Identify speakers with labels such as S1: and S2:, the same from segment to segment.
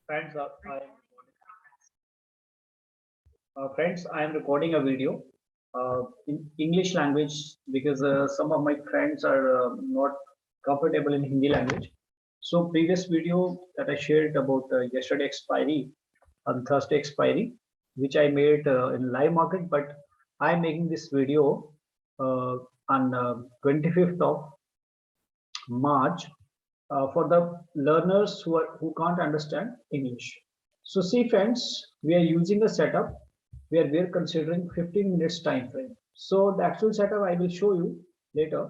S1: Friends, I am recording a video in English language because some of my friends are not comfortable in Hindi language. So previous video that I shared about yesterday expiry on Thursday expiry, which I made in live market, but I'm making this video on 25th of March for the learners who can't understand English. So see friends, we are using a setup where we are considering 15 minutes time frame. So the actual setup I will show you later,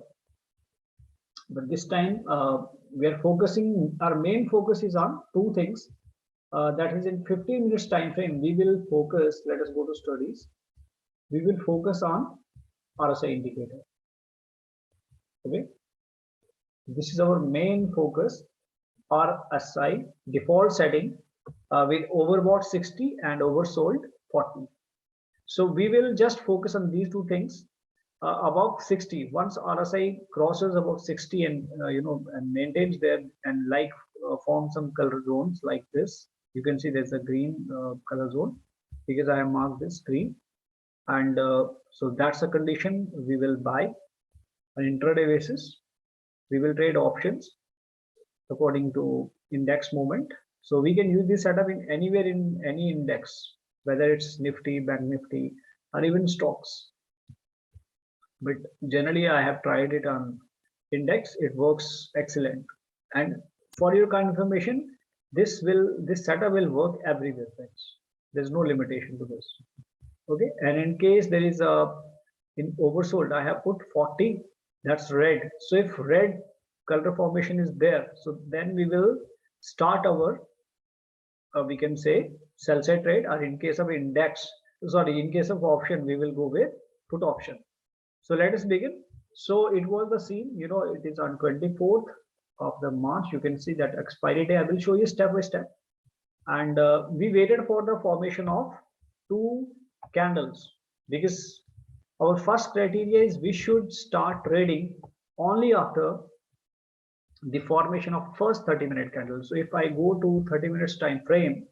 S1: but this time we are focusing, our main focus is on two things. That is in 15 minutes time frame, we will focus, let us go to studies. We will focus on RSI indicator. Okay. This is our main focus, RSI default setting with overbought 60 and oversold 40. So we will just focus on these two things. Above 60, once RSI crosses above 60 and and maintains there and form some color zones like this, you can see there's a green color zone because I have marked this green, and so that's a condition we will buy on intraday basis. We will trade options according to index movement. So we can use this setup in anywhere in any index, whether it's Nifty, Bank Nifty, or even stocks. But generally I have tried it on index. It works excellent. And for your kind of information, this setup will work everywhere, friends. There's no limitation to this. Okay. And in case there is in oversold, I have put 40. That's red. So if red color formation is there, so then we will start our we can say sell side trade, or in case of index, sorry, in case of option, we will go with put option. So let us begin. So it was the scene, it is on 24th of the March. You can see that expiry day. I will show you step by step. And we waited for the formation of two candles because our first criteria is we should start trading only after the formation of first 30-minute candle. So if I go to 30 minutes time frame,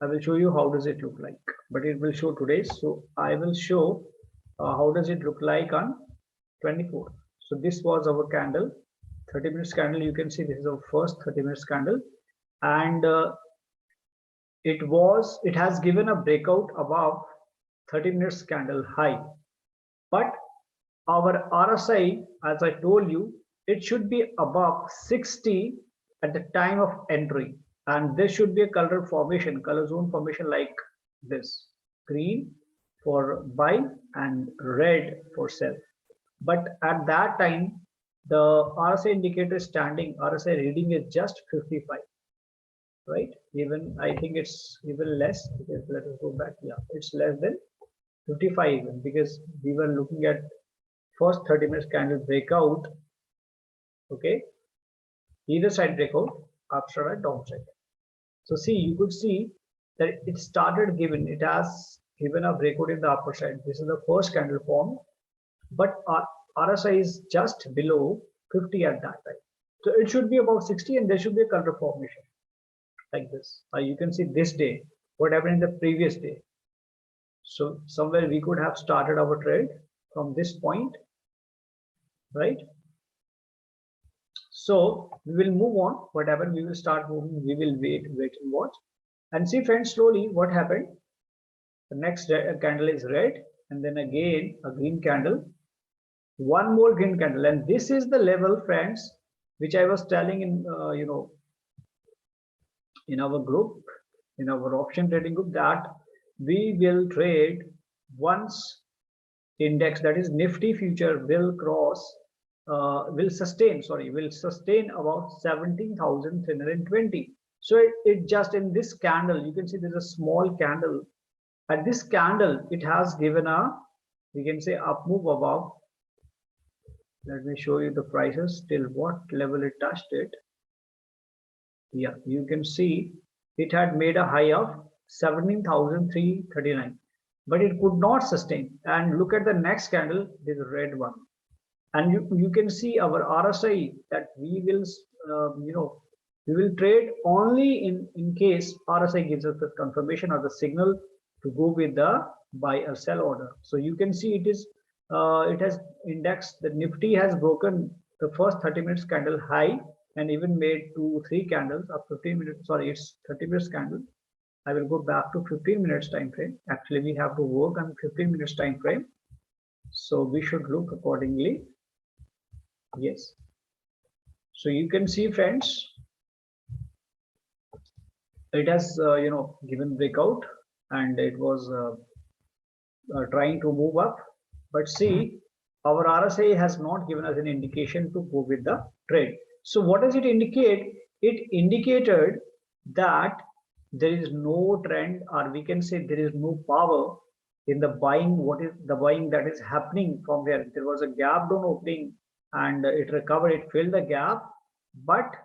S1: I will show you how does it look like, but it will show today. So I will show how does it look like on 24th. So this was our candle, 30 minutes candle. You can see this is our first 30 minutes candle, and it has given a breakout above 30 minutes candle high, but our RSI, as I told you, it should be above 60 at the time of entry, and there should be a color zone formation like this: green for buy and red for sell. But at that time, the RSI indicator is standing, RSI reading is just 55, right? Even I think it's even less, because let us go back. Yeah, it's less than 55 even, because we were looking at first 30 minutes candle breakout. Okay, either side breakout, upside or downside. So see, you could see that it started given, it has given a breakout in the upper side. This is the first candle form, but our RSI is just below 50 at that time. So it should be about 60, and there should be a color formation like this. You can see this day, what happened in the previous day. So somewhere we could have started our trade from this point, right? So we will move on. Whatever we will start moving, we will wait and watch, and see, friends, slowly what happened. The next candle is red, and then again a green candle, one more green candle, and this is the level, friends, which I was telling in in our group, in our option trading group, that we will trade once index, that is Nifty future, will cross will sustain about 17,320. So it just in this candle, you can see there's a small candle. At this candle, it has given a, we can say, up move above. Let me show you the prices till what level it touched it. Yeah, you can see it had made a high of 17,339, but it could not sustain. And look at the next candle, this red one, and you can see our RSI that we will We will trade only in case RSI gives us the confirmation or the signal to go with the buy or sell order. So you can see it has indexed, the Nifty has broken the first 30 minutes candle high and even made 2-3 candles of 15 minutes. Sorry, it's 30 minutes candle. I will go back to 15 minutes time frame. Actually, we have to work on 15 minutes time frame. So we should look accordingly. Yes. So you can see, friends, it has given breakout and it was trying to move up. But see, our RSI has not given us an indication to go with the trade. So what does it indicate? It indicated that there is no trend, or we can say there is no power in the buying. What is the buying that is happening from where there was a gap down opening and it recovered, it filled the gap, but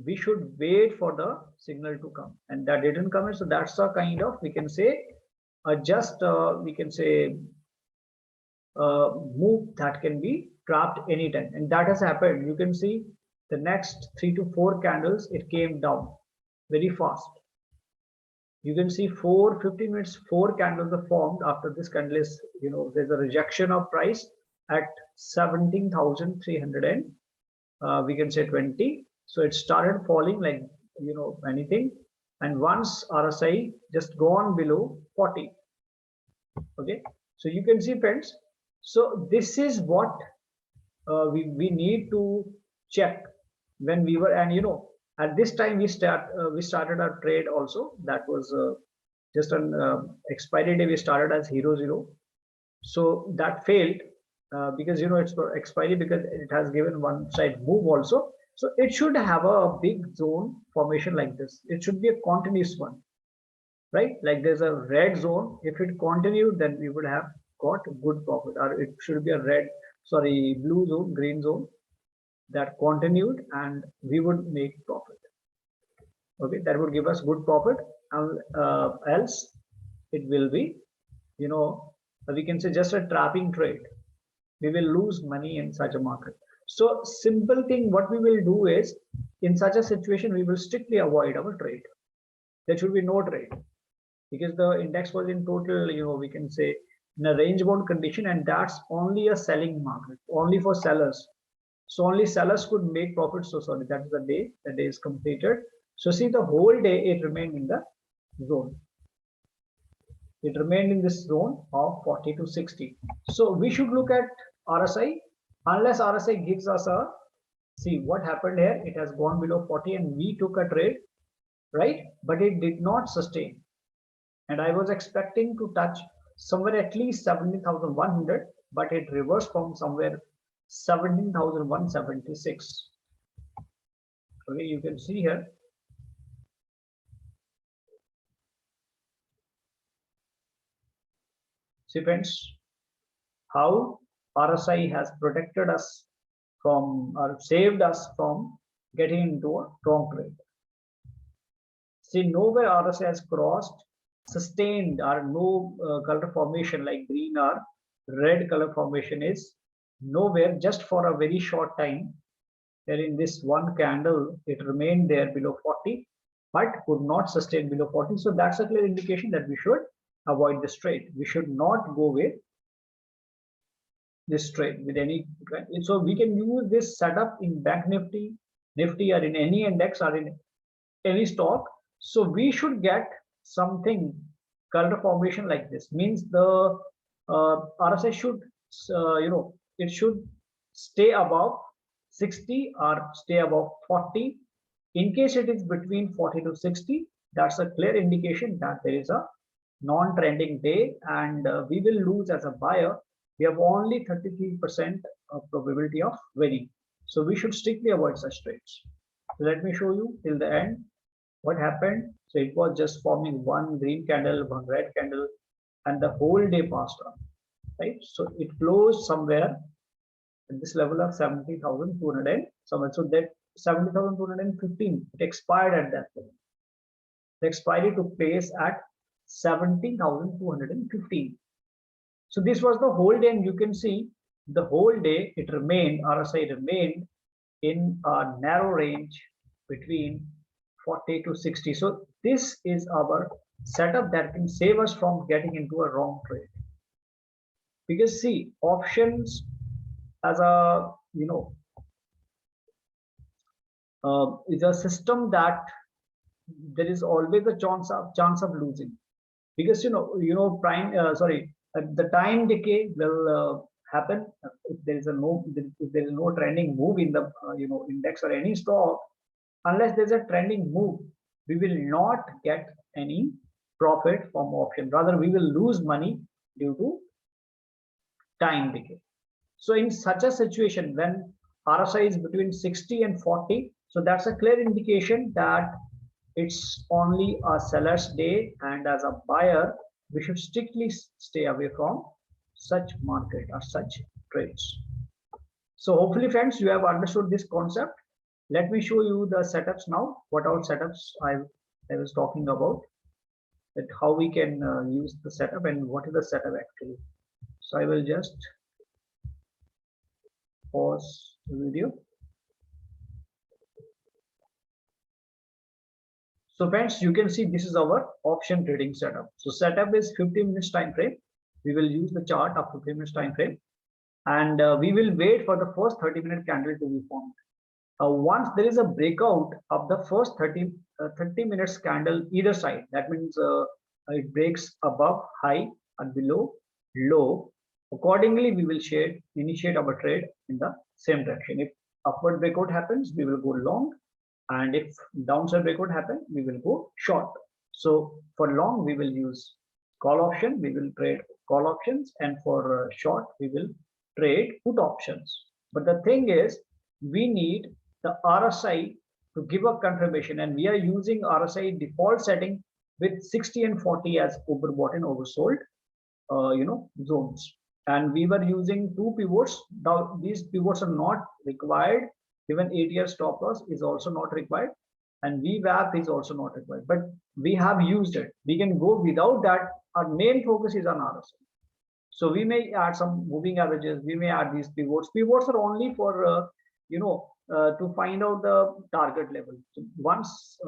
S1: we should wait for the signal to come, and that didn't come in. So that's a kind of, we can say, we can say move that can be trapped anytime, and that has happened. You can see the next 3 to 4 candles, it came down very fast. You can see 15 minutes, 4 candles are formed. After this candle is, there's a rejection of price at 17,300 and we can say 20. So it started falling like, anything. And once RSI just gone below 40. Okay. So you can see, friends. So this is what we need to check when we were, and at this time we started our trade also. That was just an expiry day. We started as 0.0. So that failed because it's for expiry, because it has given one side move also. So it should have a big zone formation like this. It should be a continuous one, right? Like there's a red zone. If it continued, then we would have got good profit, or it should be a blue zone, green zone that continued, and we would make profit. Okay, that would give us good profit. Else it will be, we can say, just a trapping trade. We will lose money in such a market. So simple thing, what we will do is, in such a situation, we will strictly avoid our trade. There should be no trade, because the index was in total, we can say, in a range bound condition, and that's only a selling market, only for sellers. So only sellers could make profit. So sorry, that's the day is completed. So see, the whole day it remained in the zone. It remained in this zone of 40 to 60. So we should look at RSI. Unless RSI gives us see what happened here, it has gone below 40 and we took a trade, right? But it did not sustain. And I was expecting to touch somewhere at least 17,100, but it reversed from somewhere 17,176. Okay, you can see here. See, friends, how RSI has protected us from, or saved us from getting into a wrong trade. See, nowhere RSI has crossed sustained, or no color formation like green or red color formation is nowhere, just for a very short time. There in this one candle, it remained there below 40, but could not sustain below 40. So that's a clear indication that we should avoid this trade. We should not go with this trade with any. So we can use this setup in Bank Nifty, or in any index, or in any stock. So we should get something color formation like this. Means the RSI should, it should stay above 60 or stay above 40. In case it is between 40 to 60, that's a clear indication that there is a non-trending day, and we will lose as a buyer. We have only 33% of probability of winning. So we should strictly avoid such trades. So let me show you till the end what happened. So it was just forming one green candle, one red candle, and the whole day passed on, right? So it closed somewhere at this level of 70,200 somewhere. So that 70,215, it expired at that level. The expiry took place at 17,215. So this was the whole day, and you can see the whole day it remained, RSI remained in a narrow range between 40 to 60. So this is our setup that can save us from getting into a wrong trade. Because see, options as a is a system that there is always a chance of losing, because prime sorry the time decay will happen if there is no trending move in the index or any stock. Unless there's a trending move, we will not get any profit from option, rather we will lose money due to time decay. So in such a situation, when RSI is between 60 and 40, so that's a clear indication that it's only a seller's day, and as a buyer, we should strictly stay away from such market or such trades. So hopefully, friends, you have understood this concept. Let me show you the setups now. What all setups I was talking about, that how we can use the setup and what is the setup actually. So I will just pause the video. So friends, you can see this is our option trading setup. So setup is 50 minutes time frame. We will use the chart of 50 minutes time frame, and we will wait for the first 30-minute candle to be formed. Once there is a breakout of the first 30 minutes candle either side, that means it breaks above high and below low. Accordingly, we will initiate our trade in the same direction. If upward breakout happens, we will go long, and if downside breakout happens, we will go short. So for long, we will use call option, we will trade call options, and for short, we will trade put options. But the thing is, we need the RSI to give a confirmation, and we are using RSI default setting with 60 and 40 as overbought and oversold zones. And we were using two pivots. Now these pivots are not required. Even ATR stop loss is also not required, and VWAP is also not required, but we have used it. We can go without that. Our main focus is on RSI. So we may add some moving averages, we may add these pivots. Pivots are only for to find out the target level. So once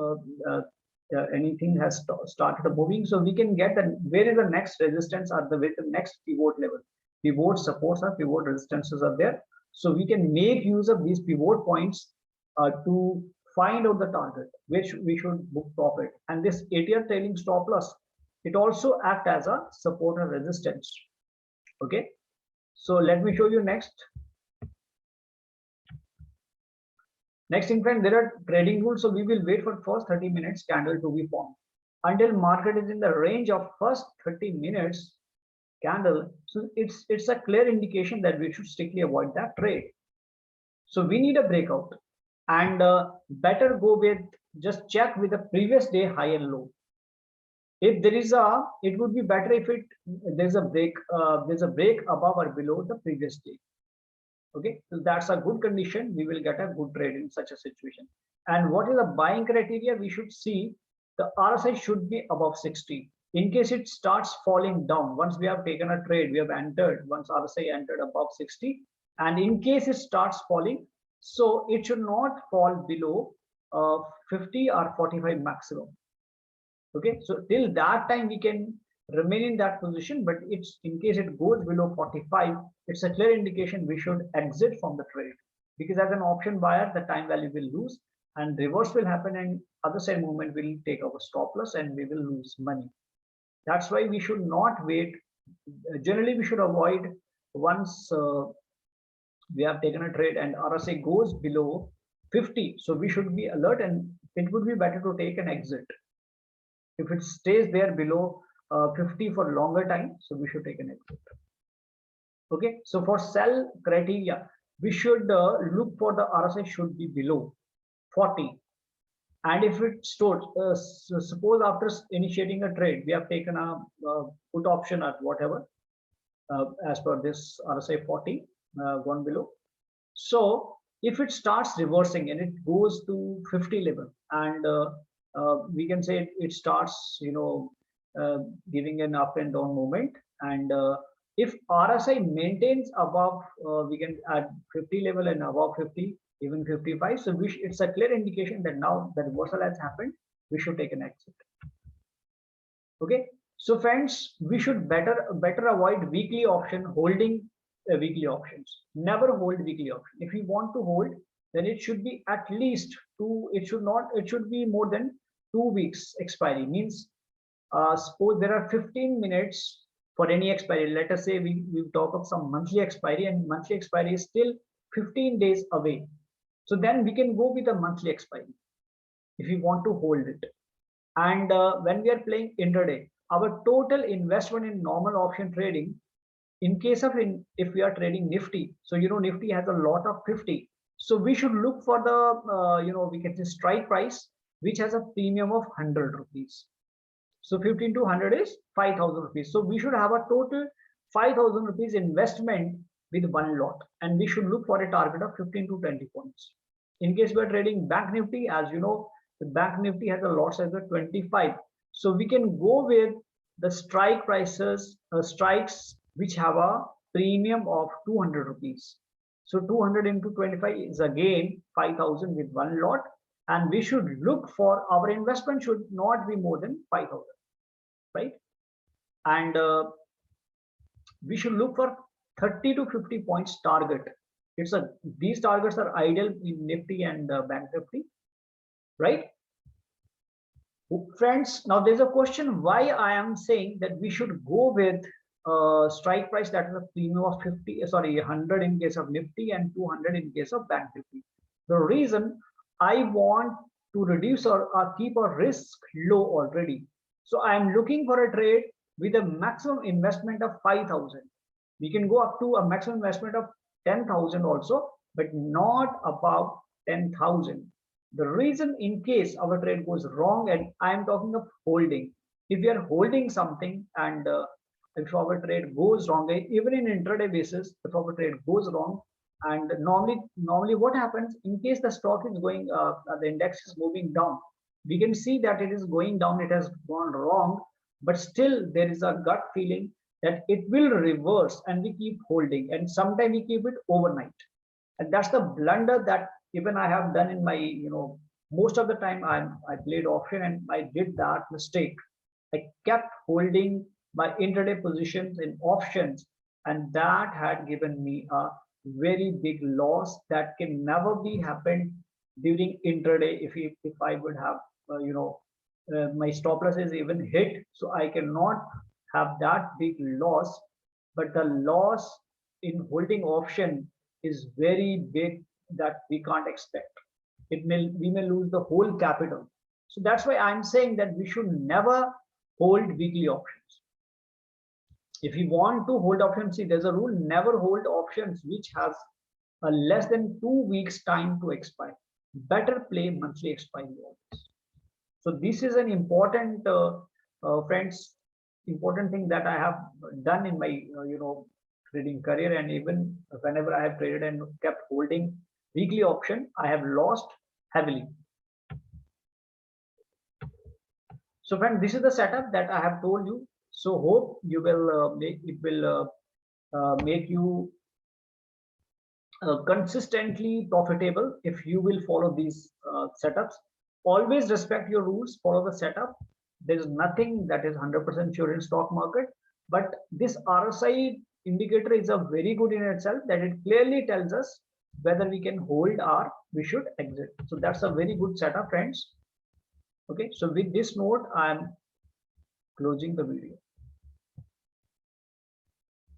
S1: anything has started moving, so we can get where is the next resistance or the next pivot level. Pivot supports or pivot resistances are there, so we can make use of these pivot points to find out the target which we should book profit. And this ATR trailing stop loss, it also act as a support and resistance. Okay, so let me show you next. Next thing, friend, there are trading rules. So we will wait for first 30 minutes candle to be formed. Until market is in the range of first 30 minutes candle, so it's a clear indication that we should strictly avoid that trade. So we need a breakout, and better go with, just check with the previous day high and low. If there is it would be better if there's a break above or below the previous day. Okay, so that's a good condition. We will get a good trade in such a situation. And what is the buying criteria? We should see the RSI should be above 60. In case it starts falling down, once we have taken a trade, we have entered, once RSI entered above 60, and in case it starts falling, so it should not fall below 50 or 45 maximum. Okay, so till that time we can remain in that position, but it's in case it goes below 45, it's a clear indication we should exit from the trade, because as an option buyer, the time value will lose and reverse will happen, and other side movement will take our stop loss and we will lose money. That's why we should not wait. Generally, we should avoid, once we have taken a trade and RSI goes below 50, so we should be alert, and it would be better to take an exit. If it stays there below 50 for longer time, so we should take an exit. Okay, so for sell criteria, we should look for the RSI should be below 40. And if it stores, suppose after initiating a trade, we have taken a put option at whatever, as per this RSI 40, gone below. So if it starts reversing and it goes to 50 level, and we can say it starts, giving an up and down movement, and if RSI maintains above, we can add 50 level and above 50, even 55. So it's a clear indication that now the reversal has happened. We should take an exit. Okay. So friends, we should better avoid weekly option holding weekly options. Never hold weekly option. If you want to hold, then it should be at least two. It should not. It should be more than 2 weeks expiry. Means suppose there are 15 minutes for any expiry. Let us say we talk of some monthly expiry, and monthly expiry is still 15 days away. So then we can go with a monthly expiry if we want to hold it. And when we are playing intraday, our total investment in normal option trading, in case of if we are trading Nifty, so Nifty has a lot of 50. So we should look for the we can say strike price, which has a premium of 100 rupees. So 15 to 100 is 5,000 rupees. So we should have a total 5,000 rupees investment with one lot, and we should look for a target of 15 to 20 points. In case we are trading Bank Nifty, as you know, the Bank Nifty has a lot size of 25. So we can go with the strike prices, strikes which have a premium of 200 rupees. So 200 into 25 is again 5,000 with one lot, and we should look for our investment should not be more than 5,000, right? And we should look for 30 to 50 points target. These targets are ideal in Nifty and Bank Nifty, right? Friends, now there's a question why I am saying that we should go with strike price that is a premium of 100 in case of Nifty and 200 in case of Bank Nifty. The reason, I want to reduce or keep our risk low already. So I am looking for a trade with a maximum investment of 5,000. We can go up to a maximum investment of 10,000 also, but not above 10,000. The reason, in case our trade goes wrong, and I am talking of holding, if we are holding something and if our trade goes wrong, even in intraday basis, if our trade goes wrong, and normally what happens in case the stock is going, the index is moving down, we can see that it is going down, it has gone wrong, but still there is a gut feeling that it will reverse, and we keep holding, and sometimes we keep it overnight. And that's the blunder that even I have done in my, most of the time I played option and I did that mistake. I kept holding my intraday positions in options, and that had given me a very big loss that can never be happened during intraday. If I would have, my stop loss is even hit, so I cannot have that big loss. But the loss in holding option is very big that we can't expect. We may lose the whole capital. So that's why I'm saying that we should never hold weekly options. If you want to hold options, see, there's a rule: never hold options which has a less than 2 weeks time to expire. Better play monthly expiry always. So this is an important, friends, important thing that I have done in my, trading career, and even whenever I have traded and kept holding weekly option, I have lost heavily. So friend, this is the setup that I have told you. So hope you will make you consistently profitable if you will follow these setups. Always respect your rules, follow the setup. There is nothing that is 100% sure in stock market, but this RSI indicator is a very good in itself, that it clearly tells us whether we can hold or we should exit. So that's a very good setup, friends. Okay, so with this note, I am closing the video.